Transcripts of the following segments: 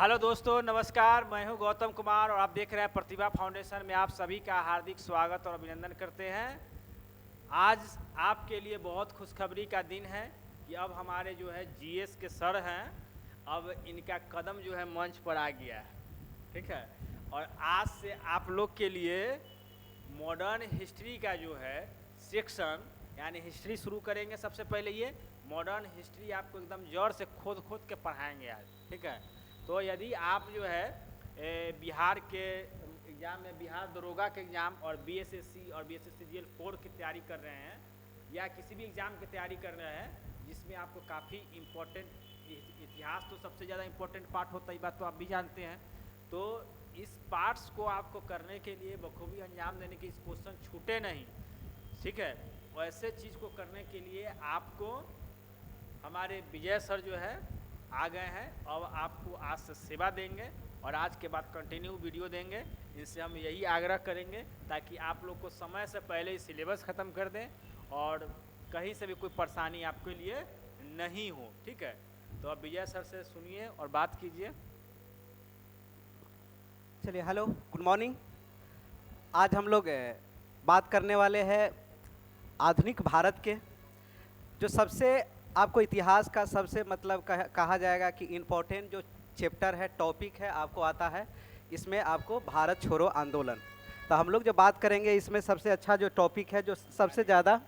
Hello दोस्तों, नमस्कार। मैं हूं गौतम कुमार और आप देख रहे हैं प्रतिभा फाउंडेशन में आप सभी का हार्दिक स्वागत और अभिनंदन करते हैं। आज आपके लिए बहुत खुशखबरी का दिन है कि अब हमारे जो है जीएस के सर हैं, अब इनका कदम जो है मंच पर आ गया है। ठीक है, और आज से आप लोग के लिए मॉडर्न हिस्ट्री का जो है सेक्शन यानी हिस्ट्री शुरू करेंगे। सबसे पहले ये मॉडर्न हिस्ट्री आपको एकदम जड़ से खोद खोद के पढ़ाएंगे आज। ठीक है, तो यदि आप जो है बिहार के एग्ज़ाम में बिहार दरोगा के एग्ज़ाम और बीएसएससी और बीएसएससी जीएल 4 की तैयारी कर रहे हैं या किसी भी एग्ज़ाम की तैयारी कर रहे हैं जिसमें आपको काफ़ी इम्पोर्टेंट इतिहास तो सबसे ज़्यादा इम्पोर्टेंट पार्ट होता है, ये बात तो आप भी जानते हैं। तो इस पार्ट्स को आपको करने के लिए बखूबी अंजाम देने के, इस क्वेश्चन छूटे नहीं। ठीक है, वैसे चीज़ को करने के लिए आपको हमारे विजय सर जो है आ गए हैं। अब आपको आज से सेवा देंगे और आज के बाद कंटिन्यू वीडियो देंगे। इनसे हम यही आग्रह करेंगे ताकि आप लोग को समय से पहले ही सिलेबस ख़त्म कर दें और कहीं से भी कोई परेशानी आपके लिए नहीं हो। ठीक है, तो अब विजय सर से सुनिए और बात कीजिए। चलिए, हेलो, गुड मॉर्निंग। आज हम लोग बात करने वाले हैं आधुनिक भारत के जो सबसे आपको इतिहास का सबसे मतलब कहा जाएगा कि इम्पोर्टेंट जो चैप्टर है, टॉपिक है, आपको आता है। इसमें आपको भारत छोड़ो आंदोलन। तो हम लोग जो बात करेंगे इसमें सबसे अच्छा जो टॉपिक है, जो सबसे ज़्यादा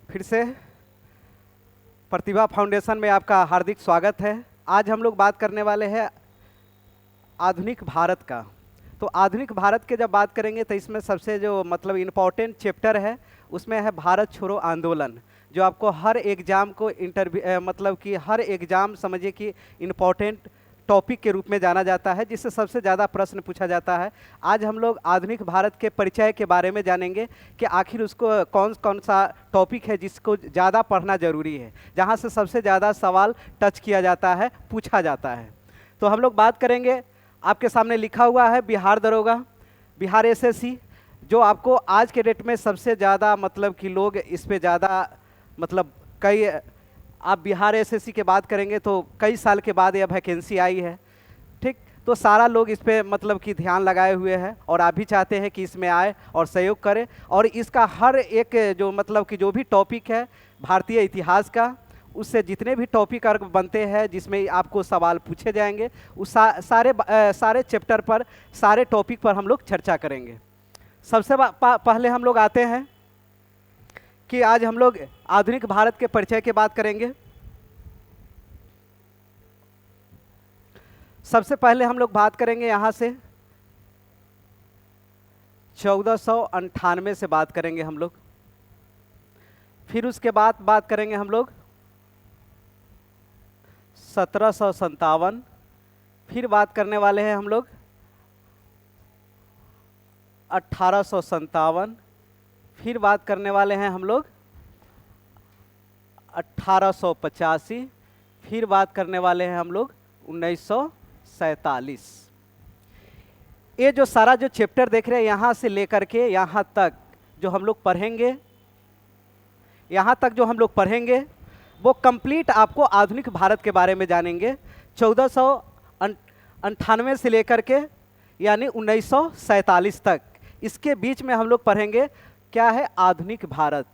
फिर से प्रतिभा फाउंडेशन में आपका हार्दिक स्वागत है। आज हम लोग बात करने वाले हैं आधुनिक भारत का। तो आधुनिक भारत के जब बात करेंगे तो इसमें सबसे जो मतलब इम्पोर्टेंट चैप्टर है उसमें है भारत छोड़ो आंदोलन, जो आपको हर एग्ज़ाम को मतलब कि हर एग्ज़ाम समझिए कि इम्पोर्टेंट टॉपिक के रूप में जाना जाता है, जिससे सबसे ज़्यादा प्रश्न पूछा जाता है। आज हम लोग आधुनिक भारत के परिचय के बारे में जानेंगे कि आखिर उसको कौन कौन सा टॉपिक है जिसको ज़्यादा पढ़ना ज़रूरी है, जहाँ से सबसे ज़्यादा सवाल टच किया जाता है, पूछा जाता है। तो हम लोग बात करेंगे, आपके सामने लिखा हुआ है बिहार दरोगा, बिहार एसएससी, जो आपको आज के डेट में सबसे ज़्यादा मतलब कि लोग इस पर ज़्यादा मतलब कई आप बिहार एसएससी के बात करेंगे तो कई साल के बाद यह वैकेंसी आई है। ठीक, तो सारा लोग इस पे मतलब कि ध्यान लगाए हुए हैं और आप भी चाहते हैं कि इसमें आए और सहयोग करें। और इसका हर एक जो मतलब कि जो भी टॉपिक है भारतीय इतिहास का, उससे जितने भी टॉपिक बनते हैं जिसमें आपको सवाल पूछे जाएंगे, उस सारे चैप्टर पर, सारे टॉपिक पर हम लोग चर्चा करेंगे। सबसे पहले हम लोग आते हैं कि आज हम लोग आधुनिक भारत के परिचय की बात करेंगे। सबसे पहले हम लोग बात करेंगे यहाँ से 1498 से बात करेंगे हम लोग। फिर उसके बाद बात करेंगे हम लोग 1757। फिर बात करने वाले हैं हम लोग 1857। फिर बात करने वाले हैं हम लोग 1885। फिर बात करने वाले हैं हम लोग 1947। ये जो सारा जो चैप्टर देख रहे हैं यहाँ से लेकर के यहाँ तक जो हम लोग पढ़ेंगे, वो कंप्लीट आपको आधुनिक भारत के बारे में जानेंगे। 1498 से लेकर के यानी 1947 तक, इसके बीच में हम लोग पढ़ेंगे क्या है आधुनिक भारत।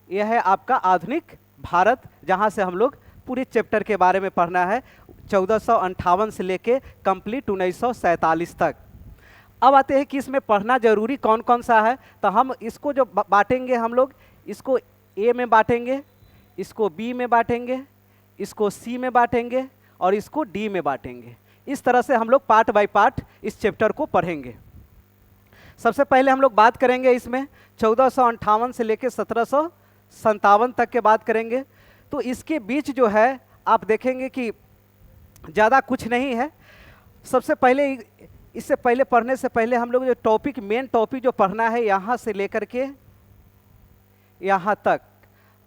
यह है आपका आधुनिक भारत, जहां से हम लोग पूरे चैप्टर के बारे में पढ़ना है 1458 से लेके कंप्लीट 1947 तक। अब आते हैं कि इसमें पढ़ना जरूरी कौन कौन सा है। तो हम इसको जो बांटेंगे, हम लोग इसको ए में बांटेंगे, इसको बी में बांटेंगे, इसको सी में बांटेंगे और इसको डी में बांटेंगे। इस तरह से हम लोग पार्ट बाय पार्ट इस चैप्टर को पढ़ेंगे। सबसे पहले हम लोग बात करेंगे इसमें 1458 से लेकर 1757 तक के बात करेंगे। तो इसके बीच जो है आप देखेंगे कि ज़्यादा कुछ नहीं है। सबसे पहले इससे पहले पढ़ने से पहले हम लोग जो टॉपिक, मेन टॉपिक जो पढ़ना है यहाँ से लेकर के यहाँ तक,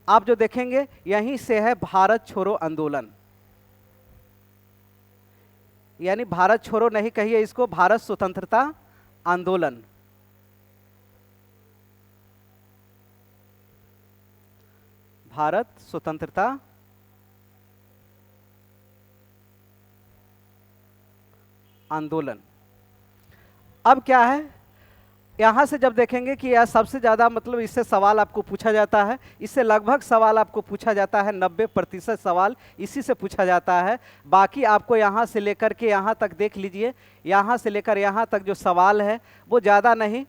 आप जो देखेंगे यहीं से है भारत छोड़ो आंदोलन। यानी भारत छोड़ो नहीं कहिए इसको, भारत स्वतंत्रता आंदोलन। भारत स्वतंत्रता आंदोलन। अब क्या है, यहां से जब देखेंगे कि यह सबसे ज़्यादा मतलब इससे सवाल आपको पूछा जाता है, इससे लगभग सवाल आपको पूछा जाता है, 90% सवाल इसी से पूछा जाता है। बाकी आपको यहां से लेकर के यहां तक देख लीजिए, यहां से लेकर यहां तक जो सवाल है वो ज़्यादा नहीं,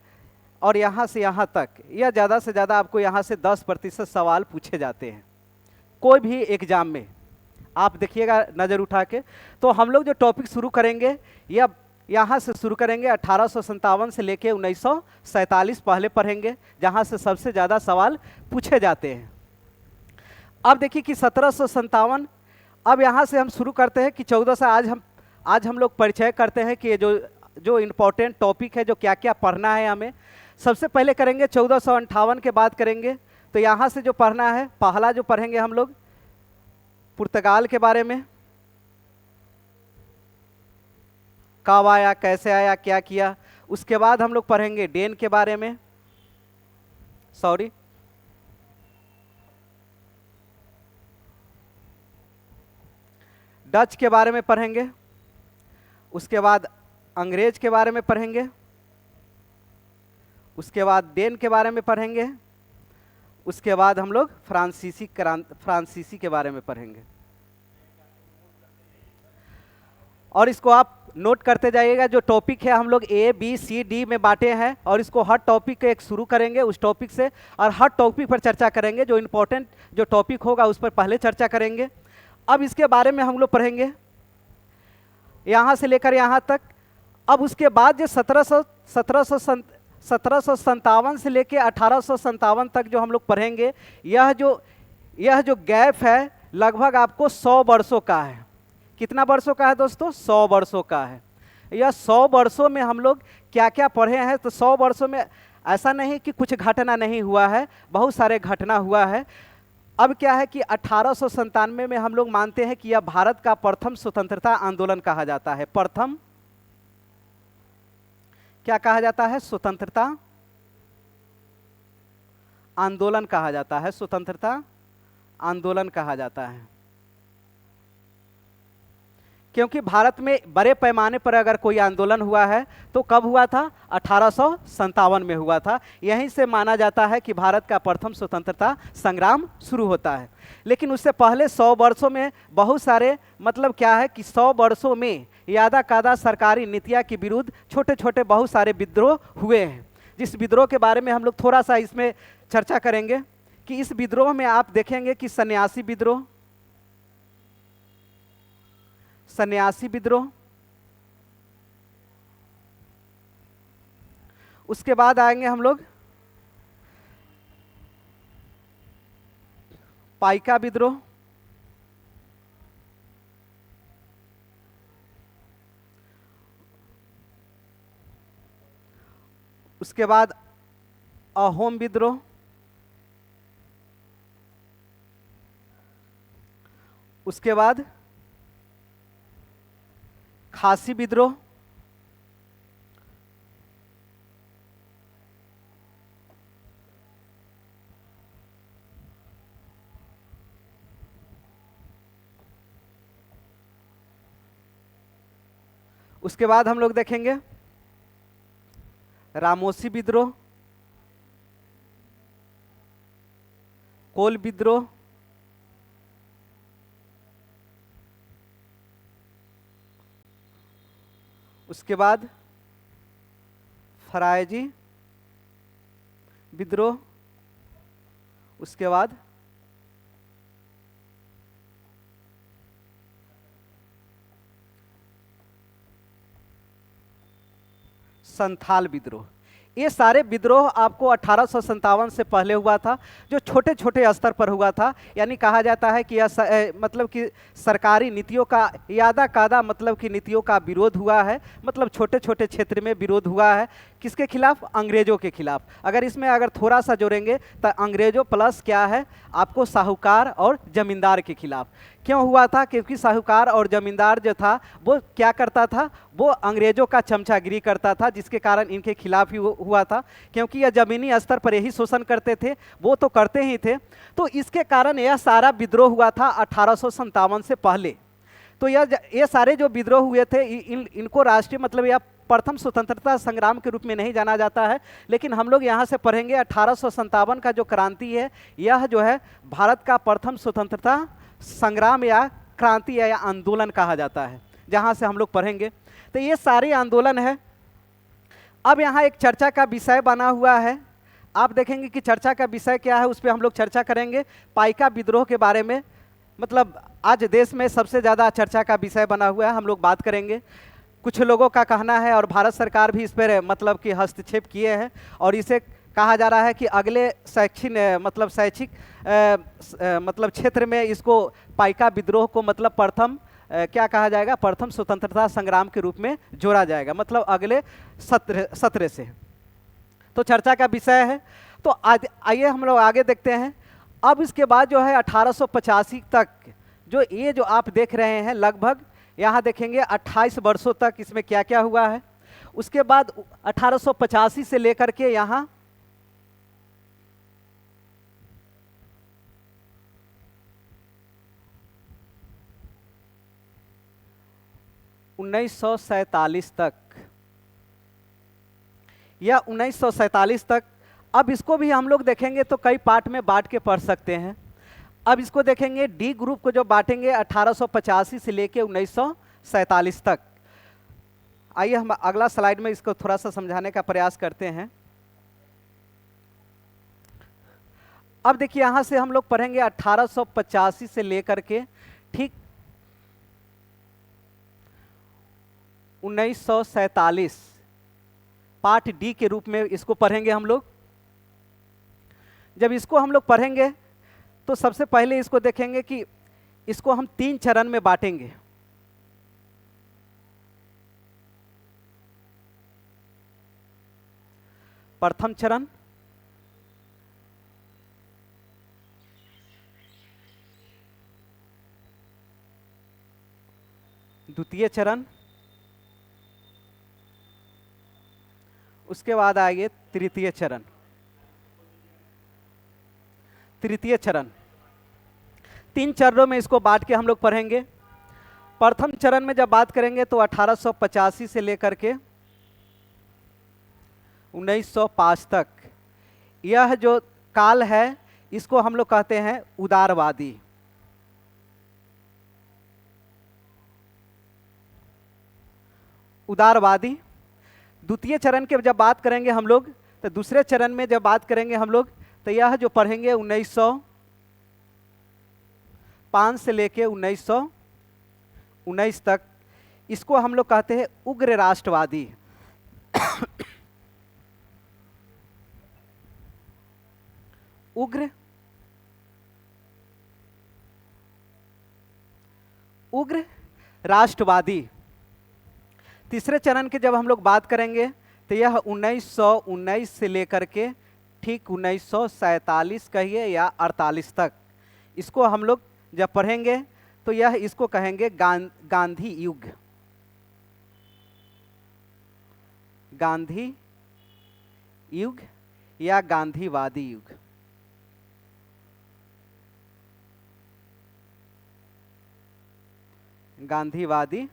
और यहां से यहां तक या ज़्यादा से ज़्यादा आपको यहां से 10% सवाल पूछे जाते हैं कोई भी एग्जाम में। आप देखिएगा नज़र उठा के। तो हम लोग जो टॉपिक शुरू करेंगे यह यहाँ से शुरू करेंगे, 1857 से लेके 1947 पहले पढ़ेंगे, जहाँ से सबसे ज़्यादा सवाल पूछे जाते हैं। अब देखिए कि 1757, अब यहाँ से हम शुरू करते हैं कि 14 से आज हम लोग परिचय करते हैं कि जो इम्पोर्टेंट टॉपिक है, जो क्या क्या पढ़ना है हमें। सबसे पहले करेंगे 1458 के बाद करेंगे। तो यहाँ से जो पढ़ना है, पहला जो पढ़ेंगे हम लोग पुर्तगाल के बारे में, कब आया, कैसे आया, क्या किया। उसके बाद हम लोग पढ़ेंगे डेन के बारे में, डच के बारे में पढ़ेंगे। उसके बाद अंग्रेज के बारे में पढ़ेंगे। उसके बाद डेन के बारे में पढ़ेंगे। उसके बाद हम लोग फ्रांसीसी के बारे में पढ़ेंगे। और इसको आप नोट करते जाइएगा, जो टॉपिक है हम लोग ए बी सी डी में बांटे हैं, और इसको हर टॉपिक एक शुरू करेंगे उस टॉपिक से, और हर टॉपिक पर चर्चा करेंगे। जो इम्पोर्टेंट जो टॉपिक होगा उस पर पहले चर्चा करेंगे। अब इसके बारे में हम लोग पढ़ेंगे यहाँ से लेकर यहाँ तक। अब उसके बाद जो 1757 से लेकर 1857 तक जो हम लोग पढ़ेंगे, यह जो गैप है लगभग आपको 100 वर्षों का है। कितना वर्षों का है दोस्तों? 100 वर्षों का है। यह 100 वर्षों में हम लोग क्या क्या पढ़े हैं? तो 100 वर्षों में ऐसा नहीं कि कुछ घटना नहीं हुआ है, बहुत सारे घटना हुआ है। अब क्या है कि 1897 में हम लोग मानते हैं कि यह भारत का प्रथम स्वतंत्रता आंदोलन कहा जाता है। प्रथम क्या कहा जाता है? स्वतंत्रता आंदोलन कहा जाता है। स्वतंत्रता आंदोलन कहा जाता है, क्योंकि भारत में बड़े पैमाने पर अगर कोई आंदोलन हुआ है तो कब हुआ था? 1857 में हुआ था। यहीं से माना जाता है कि भारत का प्रथम स्वतंत्रता संग्राम शुरू होता है। लेकिन उससे पहले 100 वर्षों में बहुत सारे, मतलब क्या है कि 100 वर्षों में यादा कादा सरकारी नीतियाँ के विरुद्ध छोटे छोटे बहुत सारे विद्रोह हुए हैं, जिस विद्रोह के बारे में हम लोग थोड़ा सा इसमें चर्चा करेंगे। कि इस विद्रोह में आप देखेंगे कि सन्यासी विद्रोह, उसके बाद आएंगे हम लोग पाइका विद्रोह, उसके बाद अहोम विद्रोह, उसके बाद खासी विद्रोह, उसके बाद हम लोग देखेंगे रामोसी विद्रोह, कोल विद्रोह, उसके बाद फरायजी विद्रोह, उसके बाद संथाल विद्रोह। ये सारे विद्रोह आपको 1857 से पहले हुआ था, जो छोटे छोटे स्तर पर हुआ था। यानी कहा जाता है कि यह मतलब कि सरकारी नीतियों का यादा कादा मतलब कि नीतियों का विरोध हुआ है, मतलब छोटे छोटे क्षेत्र में विरोध हुआ है। किसके खिलाफ? अंग्रेजों के खिलाफ। अगर इसमें अगर थोड़ा सा जोड़ेंगे तो अंग्रेजों प्लस क्या है आपको साहूकार और जमींदार के खिलाफ। क्यों हुआ था? क्योंकि साहूकार और जमींदार जो था वो क्या करता था, वो अंग्रेजों का चमचागिरी करता था, जिसके कारण इनके खिलाफ ही हुआ था। क्योंकि यह जमीनी स्तर पर यही शोषण करते थे, वो तो करते ही थे। तो इसके कारण यह सारा विद्रोह हुआ था 1857 से पहले। तो ये सारे जो विद्रोह हुए थे इनको राष्ट्रीय मतलब या प्रथम स्वतंत्रता संग्राम के रूप में नहीं जाना जाता है, लेकिन हम लोग यहाँ से पढ़ेंगे 1857 का जो क्रांति है, यह जो है भारत का प्रथम स्वतंत्रता संग्राम या क्रांति या आंदोलन कहा जाता है, जहाँ से हम लोग पढ़ेंगे। तो ये सारे आंदोलन है। अब यहाँ एक चर्चा का विषय बना हुआ है, आप देखेंगे कि चर्चा का विषय क्या है, उस पर हम लोग चर्चा करेंगे। पाइका विद्रोह के बारे में, मतलब आज देश में सबसे ज़्यादा चर्चा का विषय बना हुआ है, हम लोग बात करेंगे। कुछ लोगों का कहना है और भारत सरकार भी इस पर मतलब कि हस्तक्षेप किए हैं, और इसे कहा जा रहा है कि अगले शैक्षिक मतलब क्षेत्र में इसको पाइका विद्रोह को मतलब प्रथम क्या कहा जाएगा, प्रथम स्वतंत्रता संग्राम के रूप में जोड़ा जाएगा, मतलब अगले सत्र से। तो चर्चा का विषय है। तो आइए हम लोग आगे देखते हैं। अब इसके बाद जो है 1885 तक जो ये जो आप देख रहे हैं, लगभग यहाँ देखेंगे 28 वर्षों तक इसमें क्या क्या हुआ है। उसके बाद 1885 से लेकर के यहाँ 1947 तक, या 1947 तक। अब इसको भी हम लोग देखेंगे तो कई पार्ट में बांट के पढ़ सकते हैं। अब इसको देखेंगे, डी ग्रुप को जो बांटेंगे 1885 से लेके 1947 तक। आइए हम अगला स्लाइड में इसको थोड़ा सा समझाने का प्रयास करते हैं। अब देखिए यहां से हम लोग पढ़ेंगे 1885 से लेकर के ठीक 1947, पार्ट डी के रूप में इसको पढ़ेंगे हम लोग। जब इसको हम लोग पढ़ेंगे तो सबसे पहले इसको देखेंगे कि इसको हम 3 चरण में बांटेंगे। प्रथम चरण, द्वितीय चरण, उसके बाद आएंगे तृतीय चरण। तृतीय चरण 3 चरणों में इसको बांट के हम लोग पढ़ेंगे। प्रथम चरण में जब बात करेंगे तो 1885 से लेकर के 1905 तक, यह जो काल है इसको हम लोग कहते हैं उदारवादी। उदारवादी। द्वितीय चरण के जब बात करेंगे हम लोग, तो दूसरे चरण में जब बात करेंगे हम लोग, तो यह जो पढ़ेंगे 1905 से लेके 1919 तक, इसको हम लोग कहते हैं उग्र राष्ट्रवादी। उग्र राष्ट्रवादी। तीसरे चरण के जब हम लोग बात करेंगे तो यह 1919 से लेकर के ठीक 1947 कहिए या 48 तक, इसको हम लोग जब पढ़ेंगे तो यह इसको कहेंगे गांधी युग। गांधी युग या गांधीवादी युग। गांधीवादी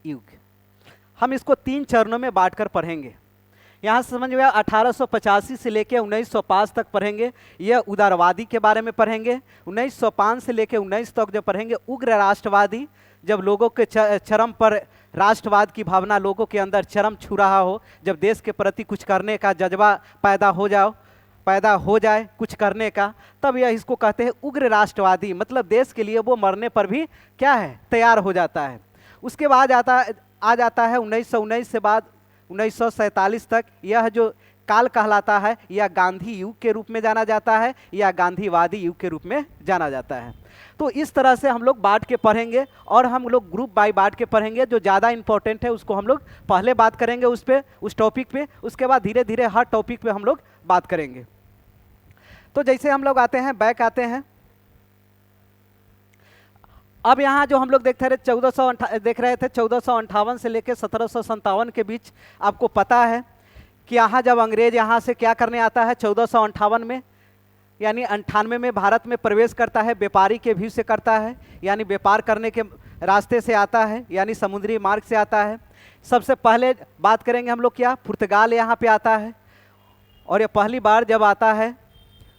युग। हम इसको 3 चरणों में बांटकर पढ़ेंगे। यहाँ से समझ में 1885 से लेकर 1905 तक पढ़ेंगे, यह उदारवादी के बारे में पढ़ेंगे। 1905 से लेकर 19 तक जो पढ़ेंगे उग्र राष्ट्रवादी, जब लोगों के चरम पर राष्ट्रवाद की भावना लोगों के अंदर चरम छू रहा हो, जब देश के प्रति कुछ करने का जज्बा पैदा हो जाए कुछ करने का, तब यह इसको कहते हैं उग्र राष्ट्रवादी। मतलब देश के लिए वो मरने पर भी क्या है, तैयार हो जाता है। उसके बाद आ जाता है 1919 से बाद 1947 तक यह जो काल कहलाता है यह गांधी युग के रूप में जाना जाता है या गांधीवादी युग के रूप में जाना जाता है। तो इस तरह से हम लोग बांट के पढ़ेंगे और हम लोग ग्रुप बाय बांट के पढ़ेंगे। जो ज़्यादा इंपॉर्टेंट है उसको हम लोग पहले बात करेंगे उस पे, उस टॉपिक पे, उसके बाद धीरे धीरे हर टॉपिक पे हम लोग बात करेंगे। तो जैसे हम लोग आते हैं, बैक आते हैं। अब यहाँ जो हम लोग देख रहे थे 1458 से लेकर 1757 के बीच, आपको पता है कि यहाँ जब अंग्रेज यहाँ से क्या करने आता है 1458 में, यानी 98 में भारत में प्रवेश करता है, व्यापारी के व्यू से करता है, यानी व्यापार करने के रास्ते से आता है, यानी समुद्री मार्ग से आता है। सबसे पहले बात करेंगे हम लोग क्या, पुर्तगाल यहाँ पे आता है। और ये पहली बार जब आता है,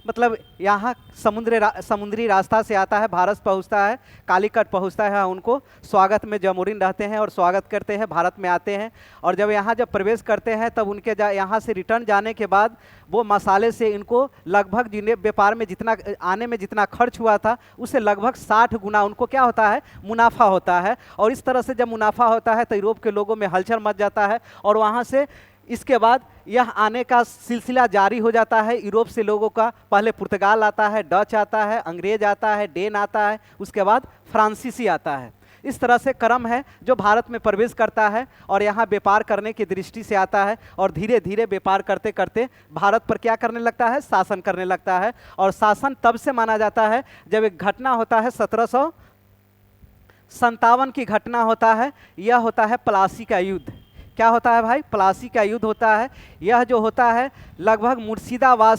मतलब यहाँ समुद्री रास्ता से आता है, भारत पहुँचता है, कालीकट पहुँचता है, उनको स्वागत में जमोरिन रहते हैं और स्वागत करते हैं, भारत में आते हैं। और जब यहाँ जब प्रवेश करते हैं तब उनके यहाँ से रिटर्न जाने के बाद वो मसाले से इनको लगभग जिन्हें व्यापार में जितना आने में जितना खर्च हुआ था उससे लगभग 60 गुना उनको क्या होता है, मुनाफा होता है। और इस तरह से जब मुनाफा होता है तो यूरोप के लोगों में हलचल मच जाता है और वहाँ से इसके बाद यह आने का सिलसिला जारी हो जाता है। यूरोप से लोगों का पहले पुर्तगाल आता है, डच आता है, अंग्रेज आता है, डेन आता है, उसके बाद फ्रांसीसी आता है। इस तरह से क्रम है जो भारत में प्रवेश करता है और यहाँ व्यापार करने की दृष्टि से आता है और धीरे धीरे व्यापार करते करते भारत पर क्या करने लगता है, शासन करने लगता है। और शासन तब से माना जाता है जब एक घटना होता है 1757 की घटना होता है, यह होता है प्लासी का युद्ध। क्या होता है भाई, प्लासी का युद्ध होता है। यह जो होता है लगभग मुर्शिदाबाद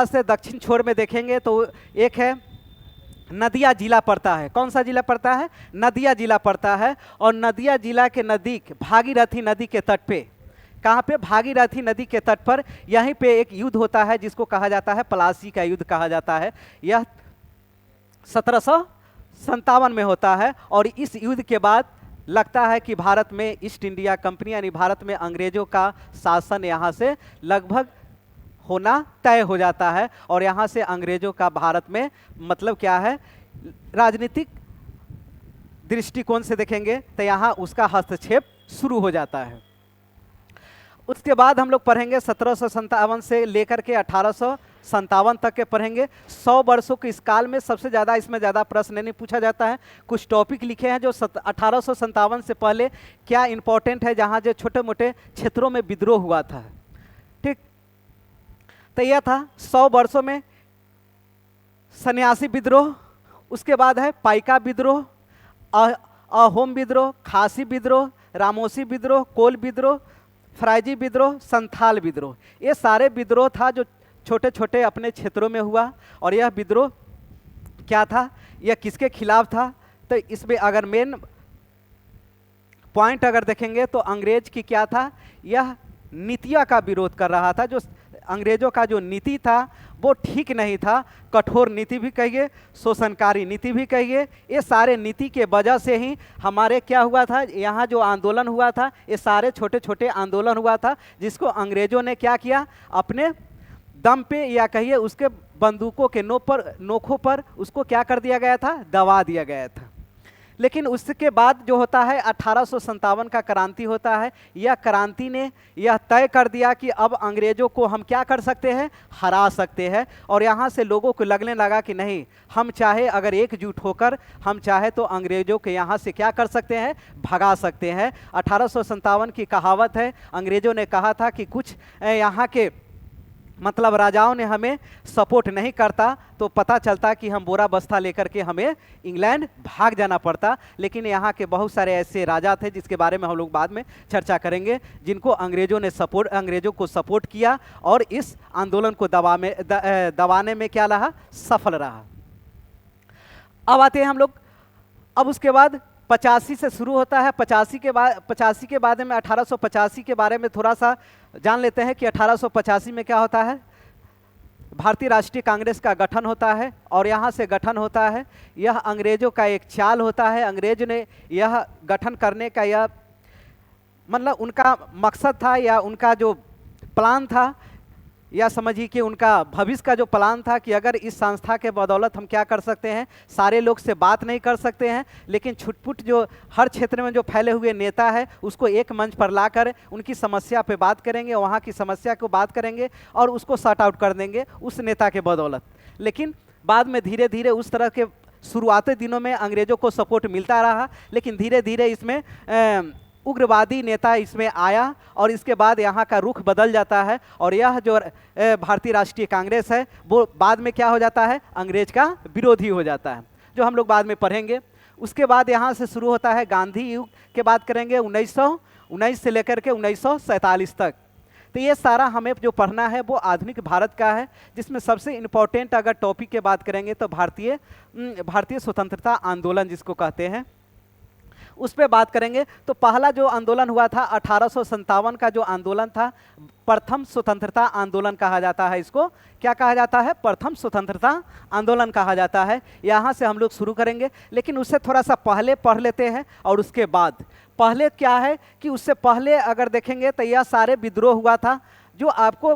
से दक्षिण छोर में देखेंगे तो एक है नदिया जिला पड़ता है। कौन सा जिला पड़ता है, नदिया जिला पड़ता है। और नदिया जिला के नज़दीक भागीरथी नदी के तट पे, कहाँ पे, भागीरथी नदी के तट पर यहीं पे एक युद्ध होता है जिसको कहा जाता है प्लासी का युद्ध कहा जाता है। यह 1757 में होता है। और इस युद्ध के बाद लगता है कि भारत में ईस्ट इंडिया कंपनी यानी भारत में अंग्रेजों का शासन यहाँ से लगभग होना तय हो जाता है। और यहाँ से अंग्रेजों का भारत में मतलब क्या है, राजनीतिक दृष्टिकोण से देखेंगे तो यहाँ उसका हस्तक्षेप शुरू हो जाता है। उसके बाद हम लोग पढ़ेंगे 1757 से लेकर के 1857 तक के पढ़ेंगे। 100 वर्षों के इस काल में सबसे ज़्यादा इसमें ज़्यादा प्रश्न नहीं पूछा जाता है। कुछ टॉपिक लिखे हैं जो 1857 से पहले क्या इंपॉर्टेंट है, जहाँ जो छोटे मोटे क्षेत्रों में विद्रोह हुआ था। ठीक, तो यह था 100 वर्षों में सन्यासी विद्रोह, उसके बाद है पाइका विद्रोह, अहोम विद्रोह, खासी विद्रोह, रामोसी विद्रोह, कोल विद्रोह, फराइजी विद्रोह, संथाल विद्रोह। ये सारे विद्रोह था जो छोटे छोटे अपने क्षेत्रों में हुआ। और यह विद्रोह क्या था, यह किसके खिलाफ था, तो इसमें अगर मेन पॉइंट अगर देखेंगे तो अंग्रेज की क्या था, यह नीतियों का विरोध कर रहा था। जो अंग्रेजों का जो नीति था वो ठीक नहीं था, कठोर नीति भी कहिए, शोषणकारी नीति भी कहिए। ये सारे नीति के वजह से ही हमारे क्या हुआ था, यहाँ जो आंदोलन हुआ था, ये सारे छोटे छोटे आंदोलन हुआ था जिसको अंग्रेजों ने क्या किया, अपने दम पे या कहिए उसके बंदूकों के नोखों पर उसको क्या कर दिया गया था, दबा दिया गया था। लेकिन उसके बाद जो होता है 1857 का क्रांति होता है। यह क्रांति ने यह तय कर दिया कि अब अंग्रेजों को हम क्या कर सकते हैं, हरा सकते हैं। और यहाँ से लोगों को लगने लगा कि नहीं, हम चाहे अगर एकजुट होकर हम चाहे तो अंग्रेजों के यहाँ से क्या कर सकते हैं, भगा सकते हैं। 1857 की कहावत है, अंग्रेजों ने कहा था कि कुछ यहाँ के मतलब राजाओं ने हमें सपोर्ट नहीं करता तो पता चलता कि हम बोरा बस्ता लेकर के हमें इंग्लैंड भाग जाना पड़ता। लेकिन यहाँ के बहुत सारे ऐसे राजा थे जिसके बारे में हम लोग बाद में चर्चा करेंगे, जिनको अंग्रेजों को सपोर्ट किया और इस आंदोलन को दबाने में क्या रहा, सफल रहा। अब आते हैं हम लोग, अब उसके बाद 85 से शुरू होता है। 85 के बाद में 1885 के बारे में थोड़ा सा जान लेते हैं कि 1885 में क्या होता है, भारतीय राष्ट्रीय कांग्रेस का गठन होता है। और यहाँ से गठन होता है, यह अंग्रेजों का एक चाल होता है। अंग्रेज ने यह गठन करने का यह मतलब उनका मकसद था या उनका जो प्लान था या समझिए कि उनका भविष्य का जो प्लान था कि अगर इस संस्था के बदौलत हम क्या कर सकते हैं, सारे लोग से बात नहीं कर सकते हैं, लेकिन छुटपुट जो हर क्षेत्र में जो फैले हुए नेता है उसको एक मंच पर लाकर उनकी समस्या पे बात करेंगे, वहाँ की समस्या को बात करेंगे और उसको सॉर्ट आउट कर देंगे उस नेता के बदौलत। लेकिन बाद में धीरे धीरे उस तरह के शुरुआती दिनों में अंग्रेजों को सपोर्ट मिलता रहा, लेकिन धीरे धीरे इसमें उग्रवादी नेता इसमें आया और इसके बाद यहाँ का रुख बदल जाता है और यह जो भारतीय राष्ट्रीय कांग्रेस है वो बाद में क्या हो जाता है, अंग्रेज का विरोधी हो जाता है, जो हम लोग बाद में पढ़ेंगे। उसके बाद यहाँ से शुरू होता है गांधी युग के बात करेंगे 1919 से लेकर के 1947 तक। तो ये सारा हमें जो पढ़ना है वो आधुनिक भारत का है, जिसमें सबसे इम्पोर्टेंट अगर टॉपिक की बात करेंगे तो भारतीय स्वतंत्रता आंदोलन जिसको कहते हैं उस पर बात करेंगे। तो पहला जो आंदोलन हुआ था 1857 का जो आंदोलन था, प्रथम स्वतंत्रता आंदोलन कहा जाता है। इसको क्या कहा जाता है, प्रथम स्वतंत्रता आंदोलन कहा जाता है। यहाँ से हम लोग शुरू करेंगे, लेकिन उससे थोड़ा सा पहले पढ़ लेते हैं और उसके बाद पहले क्या है कि उससे पहले अगर देखेंगे तो यह सारे विद्रोह हुआ था जो आपको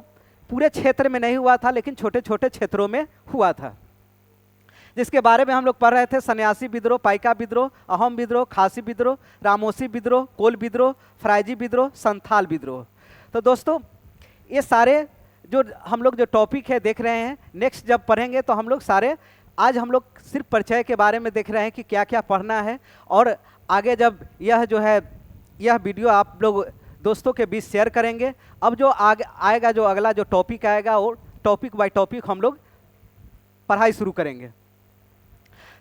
पूरे क्षेत्र में नहीं हुआ था लेकिन छोटे छोटे क्षेत्रों में हुआ था, जिसके बारे में हम लोग पढ़ रहे थे। सन्यासी विद्रोह, पाइका विद्रोह, अहोम विद्रोह, खासी विद्रोह, रामोसी विद्रोह, कोल विद्रोह, फराइजी विद्रोह, संथाल विद्रोह। तो दोस्तों ये सारे जो हम लोग जो टॉपिक है देख रहे हैं, नेक्स्ट जब पढ़ेंगे तो हम लोग सारे, आज हम लोग सिर्फ परिचय के बारे में देख रहे हैं कि क्या क्या पढ़ना है, और आगे जब यह जो है यह वीडियो आप लोग दोस्तों के बीच शेयर करेंगे, अब जो आगे आएगा, जो अगला जो टॉपिक आएगा वो टॉपिक बाय टॉपिक हम लोग पढ़ाई शुरू करेंगे।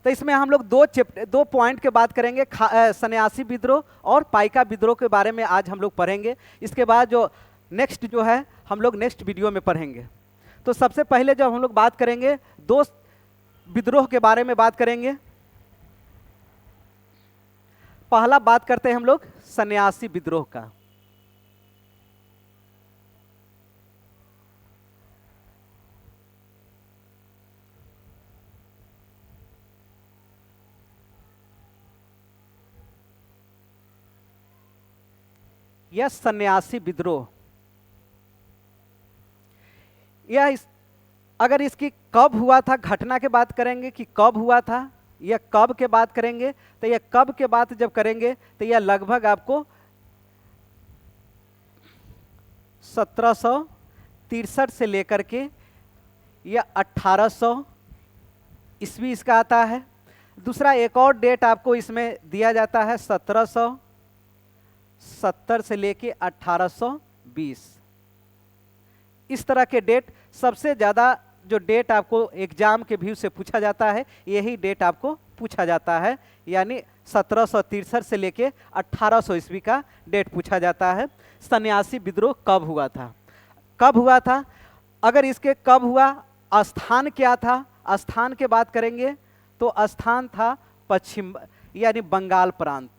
तो इसमें हम लोग दो पॉइंट के बात करेंगे, सन्यासी विद्रोह और पाइका विद्रोह के बारे में आज हम लोग पढ़ेंगे। इसके बाद जो नेक्स्ट जो है हम लोग नेक्स्ट वीडियो में पढ़ेंगे। तो सबसे पहले जब हम लोग बात करेंगे दो विद्रोह के बारे में बात करेंगे। पहला बात करते हैं हम लोग सन्यासी विद्रोह का। यह सन्यासी विद्रोह, यह अगर इसकी कब हुआ था, घटना के बात करेंगे कि कब हुआ था, यह कब के बात करेंगे तो यह कब के बात जब करेंगे तो यह लगभग आपको 1763 से लेकर के यह 1800 ईस्वी इसका आता है। दूसरा एक और डेट आपको इसमें दिया जाता है 1770 से लेके 1820। इस तरह के डेट सबसे ज़्यादा जो डेट आपको एग्जाम के व्यू से पूछा जाता है, यही डेट आपको पूछा जाता है, यानी 1763 से लेके 1800 ईस्वी का डेट पूछा जाता है। सन्यासी विद्रोह कब हुआ था, कब हुआ था, अगर इसके कब हुआ, स्थान क्या था, स्थान के बात करेंगे तो स्थान था पश्चिम यानी बंगाल प्रांत।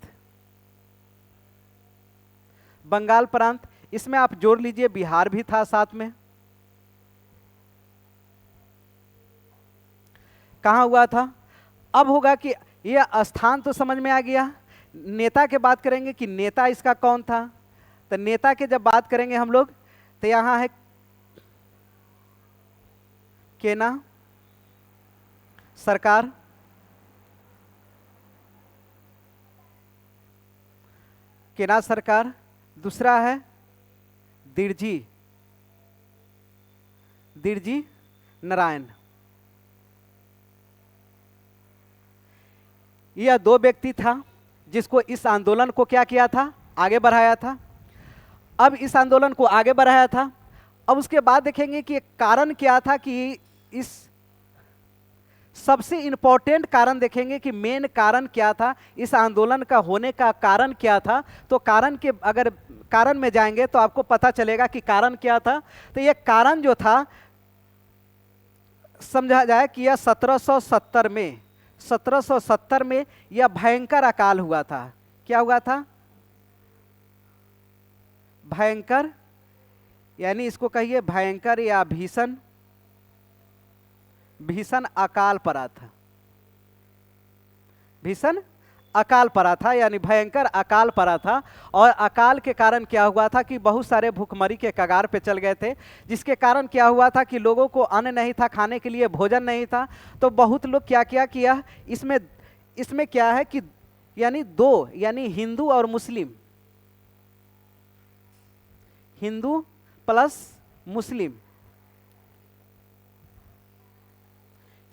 बंगाल प्रांत, इसमें आप जोड़ लीजिए बिहार भी था साथ में। कहाँ हुआ था, अब होगा कि यह स्थान तो समझ में आ गया। नेता के बात करेंगे कि नेता इसका कौन था, तो नेता के जब बात करेंगे हम लोग तो यहाँ है केना सरकार, केना सरकार। दूसरा है दिरजी नारायण। यह दो व्यक्ति था जिसको इस आंदोलन को क्या किया था, आगे बढ़ाया था। अब इस आंदोलन को आगे बढ़ाया था, अब उसके बाद देखेंगे कि कारण क्या था, कि इस सबसे इंपॉर्टेंट कारण देखेंगे कि मेन कारण क्या था, इस आंदोलन का होने का कारण क्या था। तो कारण के अगर कारण में जाएंगे तो आपको पता चलेगा कि कारण क्या था। तो यह कारण जो था समझा जाए कि यह 1770 में यह भयंकर अकाल हुआ था। क्या हुआ था, भयंकर, यानी इसको कहिए भयंकर या भीषण अकाल पड़ा था, भीषण अकाल पड़ा था, यानी भयंकर अकाल पड़ा था। और अकाल के कारण क्या हुआ था कि बहुत सारे भूखमरी के कगार पे चल गए थे, जिसके कारण क्या हुआ था कि लोगों को अन्न नहीं था, खाने के लिए भोजन नहीं था। तो बहुत लोग क्या क्या किया, इसमें इसमें क्या है कि यानी दो, यानी हिंदू और मुस्लिम, हिंदू प्लस मुस्लिम,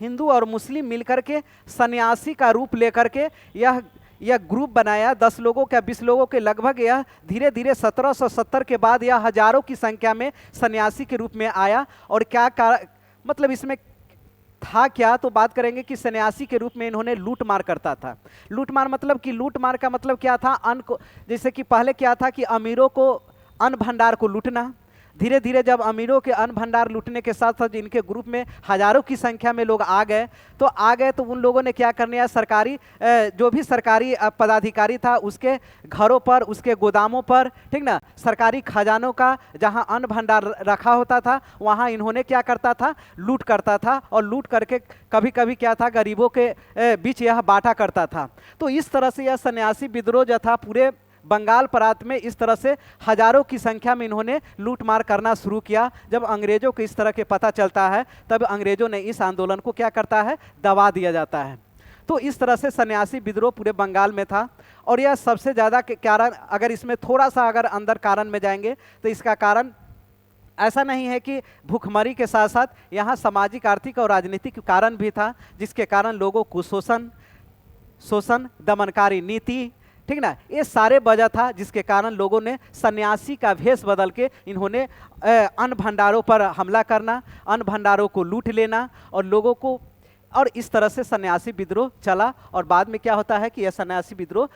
हिंदू और मुस्लिम मिलकर के सन्यासी का रूप लेकर के यह ग्रुप बनाया, 10 लोगों का 20 लोगों के लगभग। यह धीरे धीरे 1770 के बाद यह हजारों की संख्या में सन्यासी के रूप में आया। और मतलब इसमें था क्या, तो बात करेंगे कि सन्यासी के रूप में इन्होंने लूट मार करता था। लूट मार मतलब कि लूट मार का मतलब क्या था, अन्न को, जैसे कि पहले क्या था कि अमीरों को अन्न भंडार को लूटना। धीरे धीरे जब अमीरों के अन्न भंडार लूटने के साथ साथ इनके ग्रुप में हजारों की संख्या में लोग आ गए, तो उन लोगों ने क्या करने है, सरकारी जो भी सरकारी पदाधिकारी था उसके घरों पर, उसके गोदामों पर, ठीक ना, सरकारी खजानों का जहां अन्न भंडार रखा होता था वहां इन्होंने क्या करता था, लूट करता था। और लूट करके कभी कभी क्या था, गरीबों के बीच यह बांटा करता था। तो इस तरह से यह सन्यासी विद्रोह जो था पूरे बंगाल प्रांत में इस तरह से हजारों की संख्या में इन्होंने लूटमार करना शुरू किया। जब अंग्रेजों को इस तरह के पता चलता है तब अंग्रेजों ने इस आंदोलन को क्या करता है, दबा दिया जाता है। तो इस तरह से सन्यासी विद्रोह पूरे बंगाल में था। और यह सबसे ज़्यादा कारण, अगर इसमें थोड़ा सा अगर अंदर कारण में जाएंगे तो इसका कारण ऐसा नहीं है कि भूखमरी के साथ साथ यहाँ सामाजिक, आर्थिक और राजनीतिक कारण भी था, जिसके कारण लोगों को शोषण, दमनकारी नीति, ठीक ना, ये सारे वजह था जिसके कारण लोगों ने सन्यासी का भेष बदल के इन्होंने अन्न भंडारों पर हमला करना, अन्न भंडारों को लूट लेना और लोगों को, और इस तरह से सन्यासी विद्रोह चला। और बाद में क्या होता है कि यह सन्यासी विद्रोह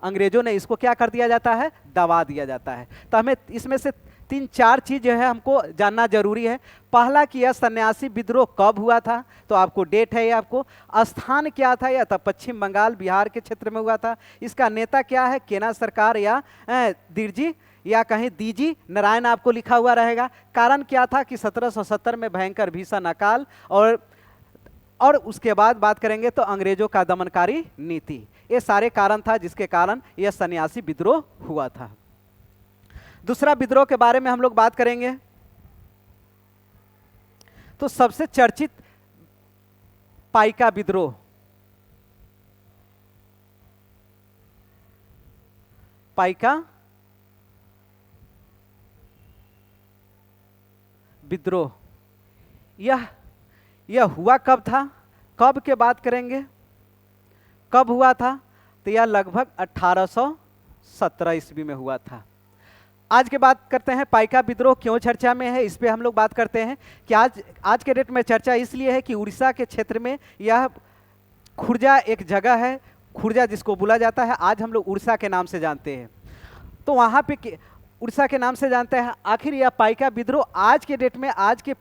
अंग्रेजों ने इसको क्या कर दिया जाता है, दबा दिया जाता है। तो हमें इसमें से 3-4 चीज जो है हमको जानना जरूरी है। पहला कि यह सन्यासी विद्रोह कब हुआ था, तो आपको डेट है, ये आपको स्थान क्या था, यह था पश्चिम बंगाल बिहार के क्षेत्र में हुआ था। इसका नेता क्या है, केना सरकार या दिरजी या कहीं दीजी नारायण आपको लिखा हुआ रहेगा। कारण क्या था कि 1770 में भयंकर भीषण अकाल और उसके बाद बात करेंगे तो अंग्रेजों का दमनकारी नीति, ये सारे कारण था जिसके कारण यह सन्यासी विद्रोह हुआ था। दूसरा विद्रोह के बारे में हम लोग बात करेंगे तो सबसे चर्चित पाइका विद्रोह। पाइका विद्रोह यह हुआ कब था, कब के बात करेंगे, कब हुआ था, तो यह लगभग 1817 ईस्वी में हुआ था। आज के बात करते हैं पाइका विद्रोह क्यों चर्चा में है, इस पे हम लोग बात करते हैं कि आज के डेट में चर्चा इसलिए है कि उड़ीसा के क्षेत्र में यह खुर्जा एक जगह है, खुर्जा जिसको बोला जाता है, आज हम लोग उड़ीसा के नाम से जानते हैं। तो वहाँ पे उड़ीसा के नाम से जानते हैं। आखिर यह पाइका विद्रोह आज के डेट में, आज के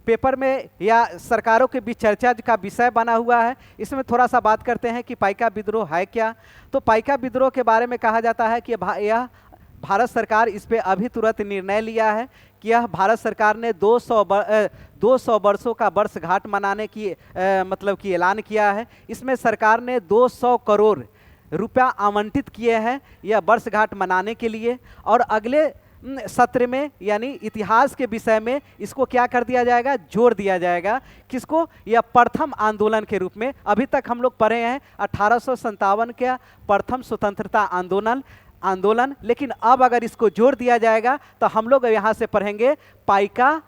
पेपर में या सरकारों के बीच चर्चा का विषय बना हुआ है। इसमें थोड़ा सा बात करते हैं कि पाइका विद्रोह है क्या। तो पाइका विद्रोह के बारे में कहा जाता है कि यह भारत सरकार इस पे अभी तुरंत निर्णय लिया है कि यह भारत सरकार ने 200 वर्षों का वर्षगांठ मनाने की मतलब कि ऐलान किया है। इसमें सरकार ने 200 करोड़ रुपया आवंटित किए हैं यह वर्षगांठ मनाने के लिए। और अगले सत्र में यानी इतिहास के विषय में इसको क्या कर दिया जाएगा, जोड़ दिया जाएगा। किसको, यह प्रथम आंदोलन के रूप में। अभी तक हम लोग पढ़े हैं 1857 का प्रथम स्वतंत्रता आंदोलन, लेकिन अब अगर इसको जोड़ दिया जाएगा तो हम लोग यहाँ से पढ़ेंगे पाइका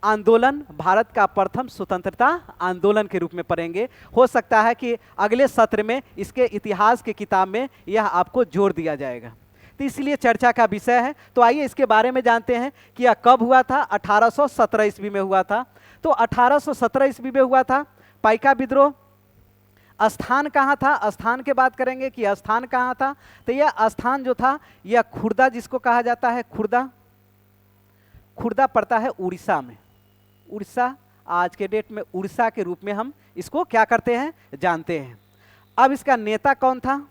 आंदोलन, भारत का प्रथम स्वतंत्रता आंदोलन के रूप में पढ़ेंगे। हो सकता है कि अगले सत्र में इसके इतिहास के किताब में यह आपको जोड़ दिया जाएगा, तो इसलिए चर्चा का विषय है। तो आइए इसके बारे में जानते हैं कि यह कब हुआ था। 1817 ईस्वी में हुआ था। तो 1817 ईस्वी में हुआ था पाइका विद्रोह। स्थान कहाँ था, स्थान की बात करेंगे कि स्थान कहाँ था। तो यह स्थान जो था यह खुर्दा, जिसको कहा जाता है खुर्दा पड़ता है उड़ीसा में। उड़ीसा आज के डेट में उड़ीसा के रूप में हम इसको क्या करते हैं, जानते हैं। अब इसका नेता कौन था,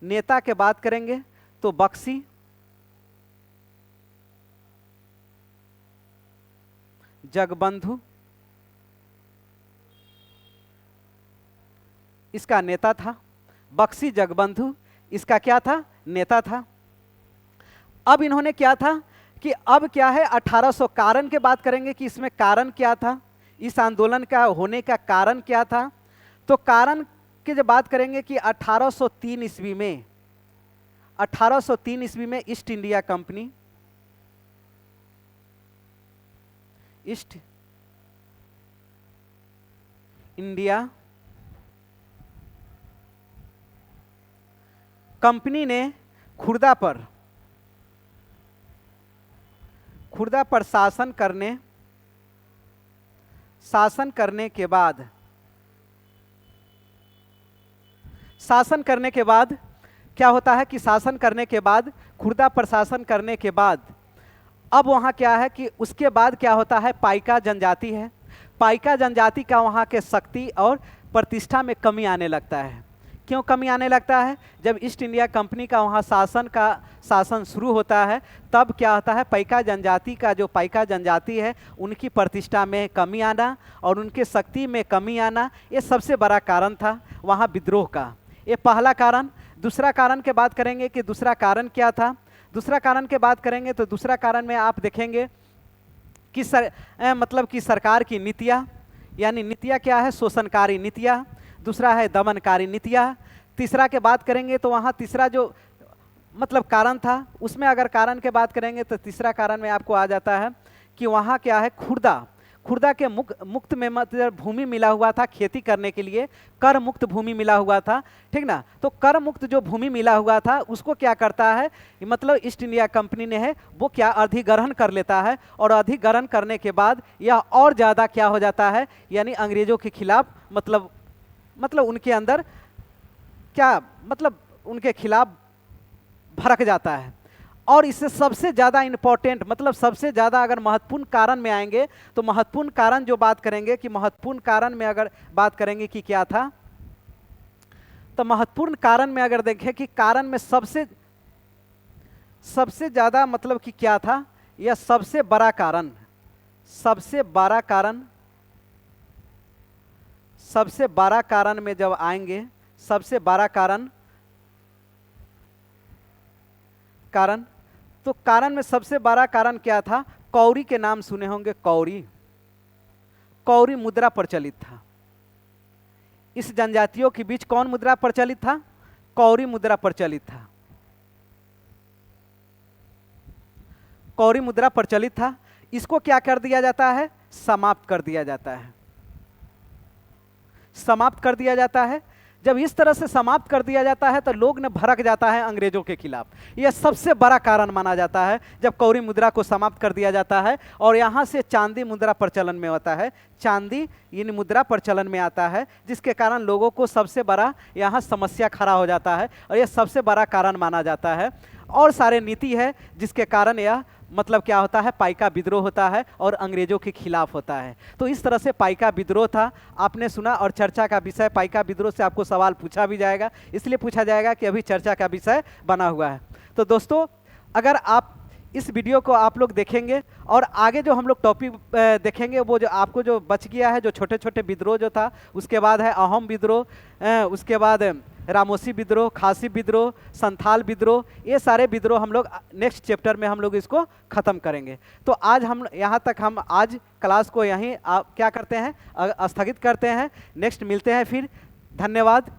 नेता के बात करेंगे तो बक्सी, जगबंधु इसका नेता था। बख्शी जगबंधु इसका क्या था, नेता था। अब इन्होंने क्या था कि अब क्या है 1800 कारण की बात करेंगे कि इसमें कारण क्या था, इस आंदोलन का होने का कारण क्या था। तो कारण की जब बात करेंगे कि 1803 ईस्वी में 1803 ईस्वी में east India company, east India company ने खुर्दा पर शासन करने के बाद क्या होता है कि शासन करने के बाद, खुर्दा पर शासन करने के बाद अब वहाँ क्या है कि उसके बाद क्या होता है, पाइका जनजाति है। पाइका जनजाति का वहाँ के शक्ति और प्रतिष्ठा में कमी आने लगता है। क्यों कमी आने लगता है? जब ईस्ट इंडिया कंपनी का वहाँ शासन शुरू होता है, तब क्या होता है, पाइका जनजाति है उनकी प्रतिष्ठा में कमी आना और उनके शक्ति में कमी आना, ये सबसे बड़ा कारण था वहाँ विद्रोह का। ये पहला कारण। दूसरा कारण की बात करेंगे कि दूसरा कारण क्या था। दूसरा कारण की बात करेंगे तो दूसरा कारण में आप देखेंगे कि मतलब कि सरकार की नीतियाँ, यानी नीतियाँ क्या है, शोषणकारी नीतियाँ। दूसरा है दमनकारी नीतियाँ। तीसरा के बात करेंगे तो वहाँ तीसरा जो मतलब कारण था, उसमें अगर कारण की बात करेंगे तो तीसरा कारण में आपको आ जाता है कि वहाँ क्या है, खुर्दा के मुक्त में मतलब भूमि मिला हुआ था खेती करने के लिए, कर मुक्त भूमि मिला हुआ था, ठीक ना। तो कर मुक्त जो भूमि मिला हुआ था उसको क्या करता है, मतलब ईस्ट इंडिया कंपनी ने है वो क्या अधिग्रहण कर लेता है, और अधिग्रहण करने के बाद यह और ज़्यादा क्या हो जाता है, यानी अंग्रेजों के खिलाफ मतलब उनके अंदर क्या मतलब उनके खिलाफ भड़क जाता है। और इससे सबसे ज़्यादा इम्पोर्टेंट मतलब सबसे ज़्यादा अगर महत्वपूर्ण कारण में आएंगे तो महत्वपूर्ण कारण जो बात करेंगे कि महत्वपूर्ण कारण में अगर बात करेंगे कि क्या था, तो महत्वपूर्ण कारण में अगर देखें कि कारण में सबसे ज़्यादा मतलब कि क्या था, यह सबसे बड़ा कारण में जब आएंगे, सबसे बड़ा कारण तो कारण में सबसे बड़ा कारण क्या था, कौरी के नाम सुने होंगे। कौरी मुद्रा प्रचलित था। इस जनजातियों के बीच कौन मुद्रा प्रचलित था, कौरी मुद्रा प्रचलित था। कौरी मुद्रा प्रचलित था। इसको क्या कर दिया जाता है, समाप्त कर दिया जाता है। जब इस तरह से समाप्त कर दिया जाता है तो लोग ने भड़क जाता है अंग्रेजों के खिलाफ। यह सबसे बड़ा कारण माना जाता है जब कौरी मुद्रा को समाप्त कर दिया जाता है और यहाँ से चांदी मुद्रा प्रचलन में होता है। चांदी इन मुद्रा प्रचलन में आता है, जिसके कारण लोगों को सबसे बड़ा यहाँ समस्या खड़ा हो जाता है और यह सबसे बड़ा कारण माना जाता है। और सारे नीति है जिसके कारण यह मतलब क्या होता है, पाइका विद्रोह होता है और अंग्रेजों के खिलाफ होता है। तो इस तरह से पाइका विद्रोह था, आपने सुना। और चर्चा का विषय पाइका विद्रोह से आपको सवाल पूछा भी जाएगा, इसलिए पूछा जाएगा कि अभी चर्चा का विषय बना हुआ है। तो दोस्तों, अगर आप इस वीडियो को आप लोग देखेंगे और आगे जो हम लोग टॉपिक देखेंगे, वो जो आपको जो बच गया है, जो छोटे छोटे विद्रोह जो था, उसके बाद है अहोम विद्रोह, उसके बाद रामोसी विद्रोह, खासी विद्रोह, संथाल विद्रोह, ये सारे विद्रोह हम लोग नेक्स्ट चैप्टर में हम लोग इसको ख़त्म करेंगे। तो आज हम यहाँ तक हम आज क्लास को यहीं क्या करते हैं, स्थगित करते हैं। नेक्स्ट मिलते हैं फिर। धन्यवाद।